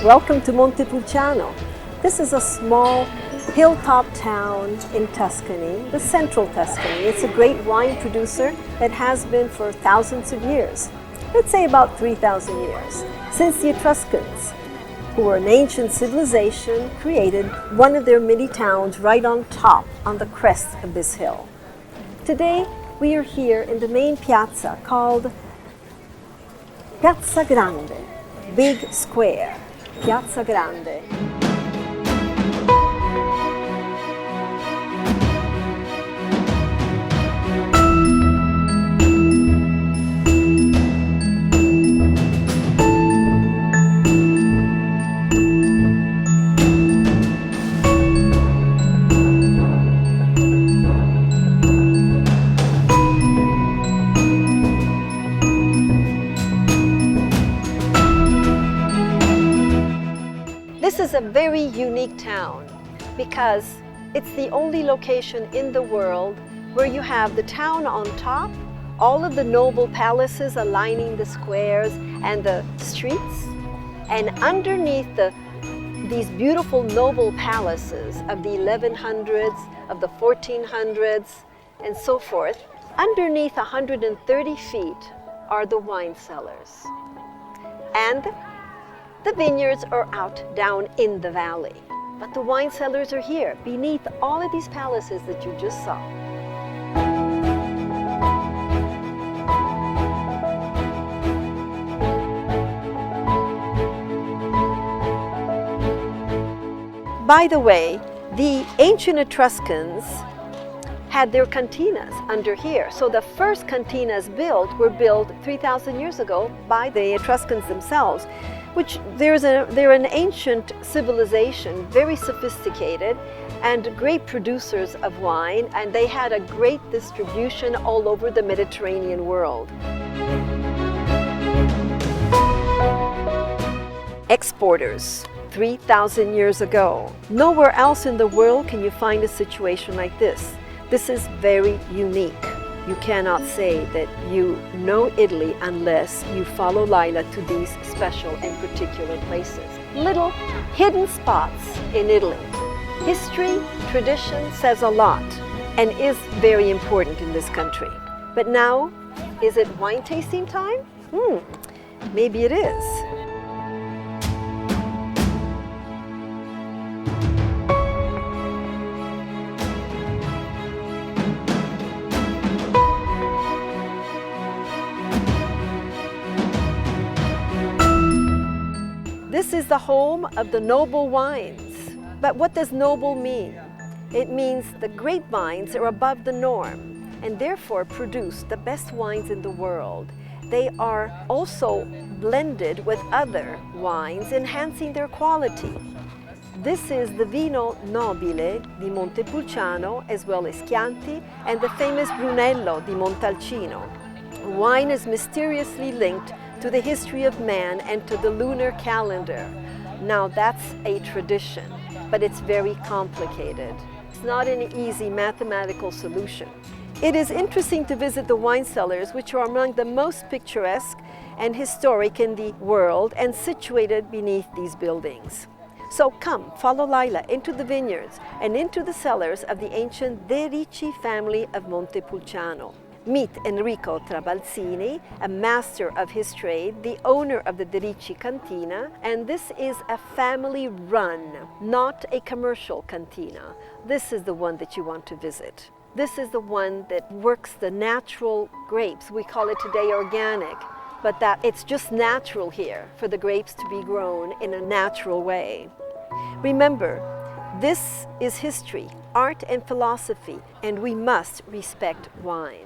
Welcome to Montepulciano. This is a small hilltop town in Tuscany, the central Tuscany. It's a great wine producer that has been for thousands of years. Let's say about 3,000 years, since the Etruscans, who were an ancient civilization, created one of their mini towns right on top, on the crest of this hill. Today, we are here in the main piazza called Piazza Grande, Big Square, Piazza Grande. This is a very unique town because it's the only location in the world where you have the town on top, all of the noble palaces aligning the squares and the streets, and underneath these beautiful noble palaces of the 1100s, of the 1400s, and so forth, underneath 130 feet are the wine cellars. And the vineyards are out down in the valley, but the wine cellars are here, beneath all of these palaces that you just saw. By the way, the ancient Etruscans had their cantinas under here. So the first cantinas were built 3,000 years ago by the Etruscans themselves, which they're an ancient civilization, very sophisticated and great producers of wine, and they had a great distribution all over the Mediterranean world. Exporters 3,000 years ago. Nowhere else in the world can you find a situation like this. This is very unique. You cannot say that you know Italy unless you follow Lila to these special and particular places. Little hidden spots in Italy. History, tradition says a lot and is very important in this country. But now, is it wine tasting time? Maybe it is. This is the home of the noble wines. But what does noble mean? It means the grapevines are above the norm and therefore produce the best wines in the world. They are also blended with other wines, enhancing their quality. This is the Vino Nobile di Montepulciano, as well as Chianti, and the famous Brunello di Montalcino. Wine is mysteriously linked to the history of man and to the lunar calendar. Now that's a tradition, but it's very complicated. It's not an easy mathematical solution. It is interesting to visit the wine cellars, which are among the most picturesque and historic in the world and situated beneath these buildings. So come, follow Lila into the vineyards and into the cellars of the ancient De Ricci family of Montepulciano. Meet Enrico Trabalzini, a master of his trade, the owner of the De Ricci Cantina, and this is a family-run, not a commercial cantina. This is the one that you want to visit. This is the one that works the natural grapes. We call it today organic, but it's just natural here for the grapes to be grown in a natural way. Remember, this is history, art and philosophy, and we must respect wine.